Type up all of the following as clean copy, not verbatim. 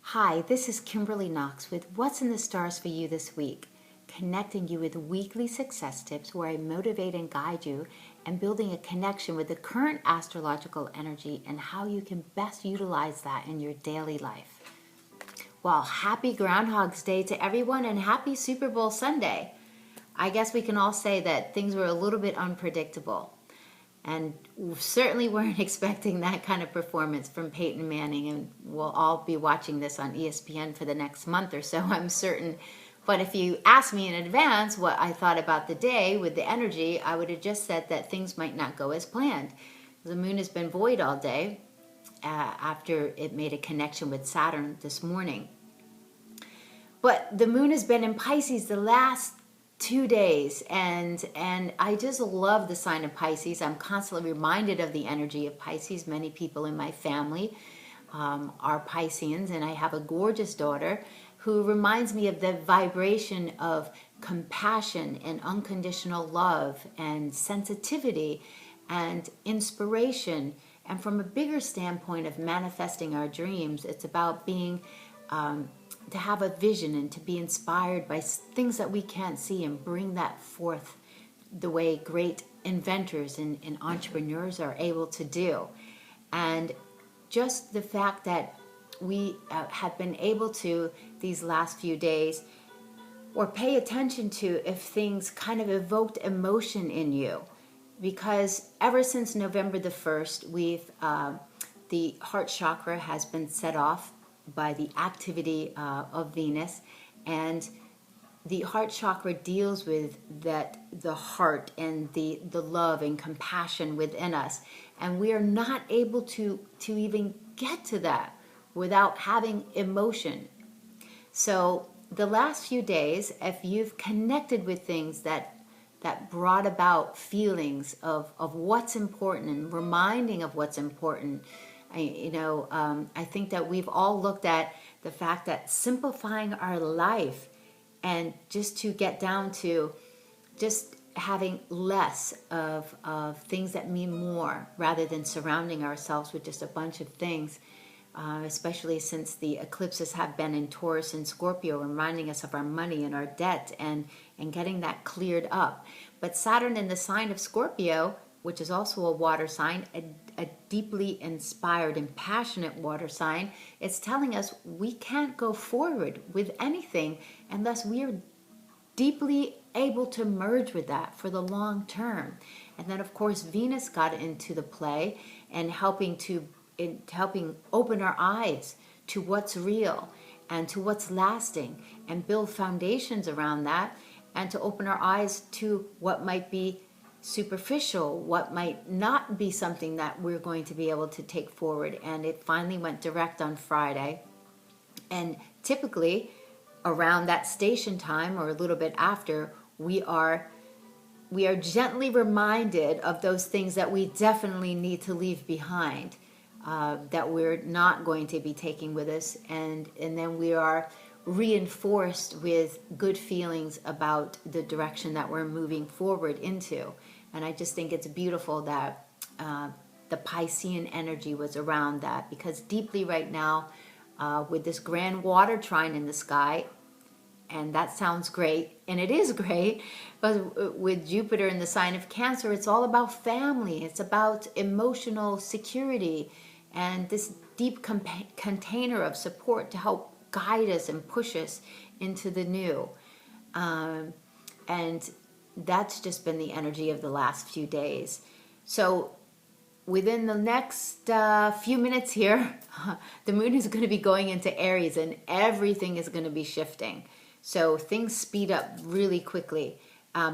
Hi, this is Kimberly Knox with What's in the Stars for You this week, connecting you with weekly success tips where I motivate and guide you and building a connection with the current astrological energy and how you can best utilize that in your daily life. Well, happy Groundhog's Day to everyone and happy Super Bowl Sunday. I guess we can all say that things were a little bit unpredictable. And we certainly weren't expecting that kind of performance from Peyton Manning. And we'll all be watching this on ESPN for the next month or so, I'm certain. But if you asked me in advance what I thought about the day with the energy, I would have just said that things might not go as planned. The moon has been void all day after it made a connection with Saturn this morning. But the moon has been in Pisces the last 2 days, and I just love the sign of Pisces. I'm constantly reminded of the energy of Pisces. Many people in my family are Pisceans, and I have a gorgeous daughter who reminds me of the vibration of compassion and unconditional love and sensitivity and inspiration. And from a bigger standpoint of manifesting our dreams, it's about being to have a vision and to be inspired by things that we can't see and bring that forth the way great inventors and entrepreneurs are able to do. And just the fact that we have been able to these last few days or pay attention to if things kind of evoked emotion in you, because ever since November the 1st, the heart chakra has been set off by the activity of Venus, and the heart chakra deals with the heart and the love and compassion within us, and we are not able to even get to that without having emotion. So the last few days, if you've connected with things that brought about feelings of what's important and reminding of what's important, I think that we've all looked at the fact that simplifying our life and just to get down to just having less of things that mean more rather than surrounding ourselves with just a bunch of things, especially since the eclipses have been in Taurus and Scorpio, reminding us of our money and our debt and getting that cleared up. But Saturn in the sign of Scorpio, which is also a water sign, a deeply inspired and passionate water sign, it's telling us we can't go forward with anything unless we are deeply able to merge with that for the long term. And then, of course, Venus got into the play and helping open our eyes to what's real and to what's lasting and build foundations around that, and to open our eyes to what might be superficial, what might not be something that we're going to be able to take forward. And it finally went direct on Friday. And typically around that station time or a little bit after, we are gently reminded of those things that we definitely need to leave behind, that we're not going to be taking with us, and then we are reinforced with good feelings about the direction that we're moving forward into. And I just think it's beautiful that the Piscean energy was around that, because deeply right now, with this grand water trine in the sky, and that sounds great, and it is great, but with Jupiter in the sign of Cancer, it's all about family. It's about emotional security and this deep container of support to help guide us and push us into the new. And that's just been the energy of the last few days. So within the next few minutes here, the moon is going to be going into Aries and everything is going to be shifting. So things speed up really quickly.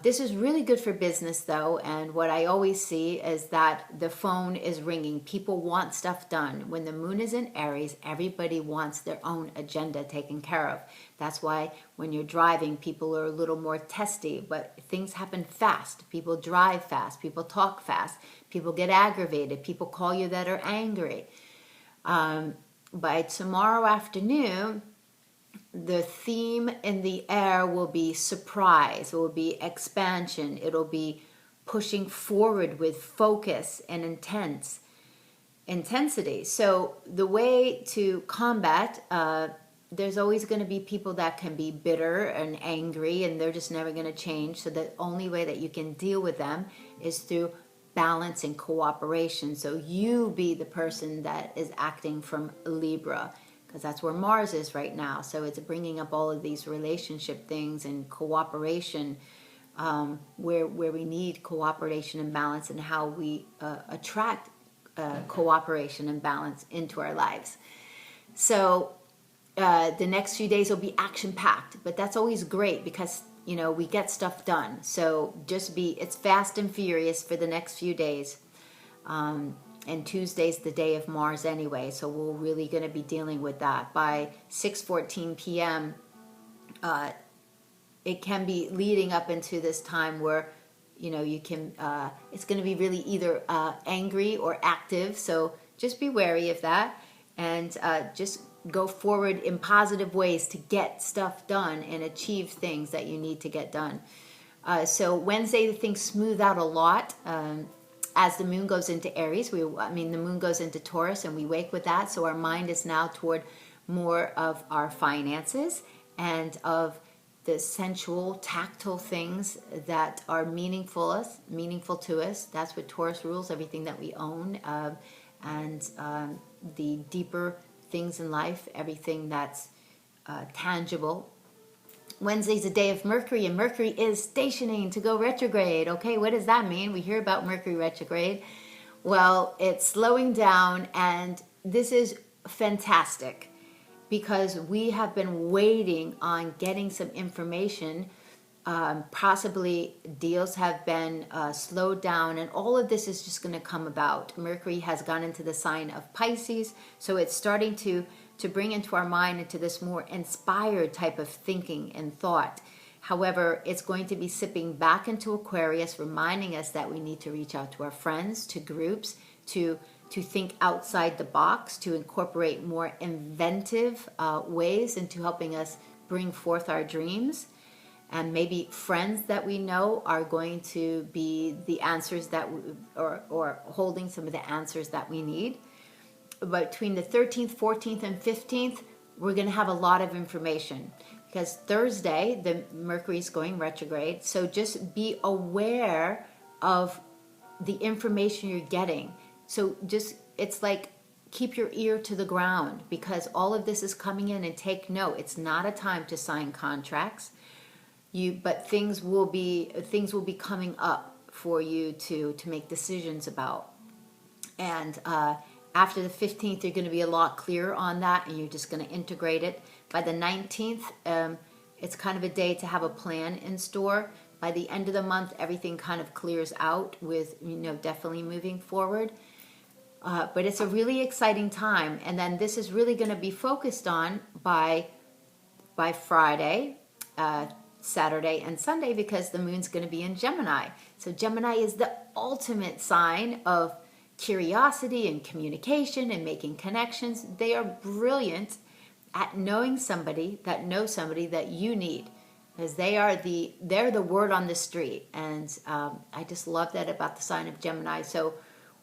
This is really good for business though, and what I always see is that the phone is ringing. People want stuff done. When the moon is in Aries, everybody wants their own agenda taken care of. That's why when you're driving, people are a little more testy, but things happen fast. People drive fast, people talk fast, people get aggravated, people call you that are angry. By tomorrow afternoon, the theme in the air will be surprise, it will be expansion, it'll be pushing forward with focus and intense. intensity. So the way to combat, there's always going to be people that can be bitter and angry, and they're just never going to change. So the only way that you can deal with them is through balance and cooperation. So you be the person that is acting from Libra, because that's where Mars is right now. So it's bringing up all of these relationship things and cooperation, where we need cooperation and balance, and how we attract cooperation and balance into our lives. So the next few days will be action packed, but that's always great because we get stuff done. So it's fast and furious for the next few days. And Tuesday's the day of Mars anyway, so we're really going to be dealing with that. By 6:14 p.m., it can be leading up into this time where you can, it's going to be really either angry or active. So just be wary of that, and just go forward in positive ways to get stuff done and achieve things that you need to get done. So Wednesday, things smooth out a lot. As the moon goes into Aries, the moon goes into Taurus, and we wake with that. So our mind is now toward more of our finances and of the sensual, tactile things that are meaningful to us. That's what Taurus rules, everything that we own, and the deeper things in life, everything that's tangible. Wednesday's a day of Mercury, and Mercury is stationing to go retrograde. Okay, what does that mean? We hear about Mercury retrograde. Well, it's slowing down, and this is fantastic because we have been waiting on getting some information. Possibly deals have been slowed down, and all of this is just going to come about. Mercury has gone into the sign of Pisces, so it's starting to bring into our mind into this more inspired type of thinking and thought. However, it's going to be sipping back into Aquarius, reminding us that we need to reach out to our friends, to groups, to think outside the box, to incorporate more inventive ways into helping us bring forth our dreams. And maybe friends that we know are going to be the answers that or holding some of the answers that we need. But between the 13th, 14th, and 15th, we're going to have a lot of information, because Thursday, the Mercury is going retrograde. So just be aware of the information you're getting. So it's like, keep your ear to the ground, because all of this is coming in, and take note. It's not a time to sign contracts. But things will be coming up for you to make decisions about. And after the 15th, you're going to be a lot clearer on that, and you're just going to integrate it. By the 19th, it's kind of a day to have a plan in store. By the end of the month, everything kind of clears out with, definitely moving forward. But it's a really exciting time. And then this is really going to be focused on by Friday, Saturday, and Sunday, because the moon's going to be in Gemini. So Gemini is the ultimate sign of curiosity and communication and making connections. They are brilliant at knowing somebody that knows somebody that you need, because they're the word on the street. And I just love that about the sign of Gemini. So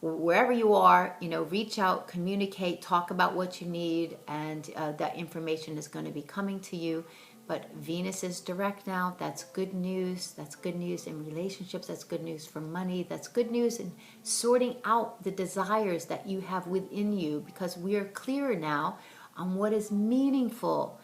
wherever you are, reach out, communicate, talk about what you need, and that information is going to be coming to you. But Venus is direct now. That's good news. That's good news in relationships. That's good news for money. That's good news in sorting out the desires that you have within you, because we are clearer now on what is meaningful.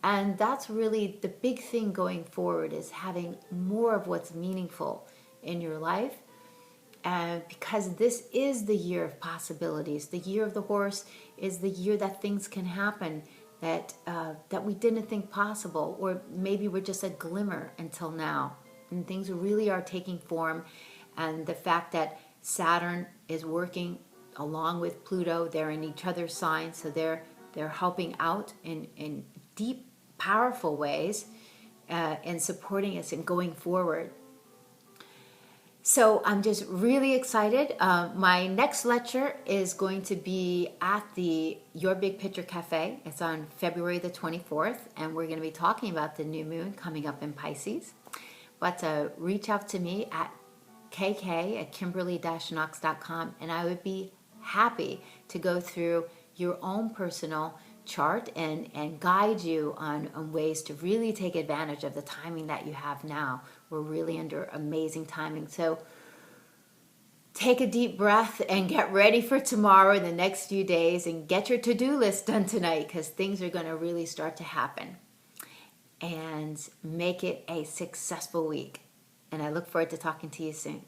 And that's really the big thing going forward, is having more of what's meaningful in your life. And because this is the year of possibilities. The year of the horse is the year that things can happen that we didn't think possible, or maybe we're just a glimmer until now. And things really are taking form. And the fact that Saturn is working along with Pluto, they're in each other's signs, so they're helping out in deep, powerful ways, and supporting us and going forward. So I'm just really excited. My next lecture is going to be at the Your Big Picture Cafe. It's on February the 24th, and we're going to be talking about the new moon coming up in Pisces. But reach out to me at kk@kimberly-knox.com, and I would be happy to go through your own personal chart and guide you on ways to really take advantage of the timing that you have now. We're really under amazing timing. So take a deep breath and get ready for tomorrow and the next few days, and get your to-do list done tonight, because things are going to really start to happen. And make it a successful week. And I look forward to talking to you soon.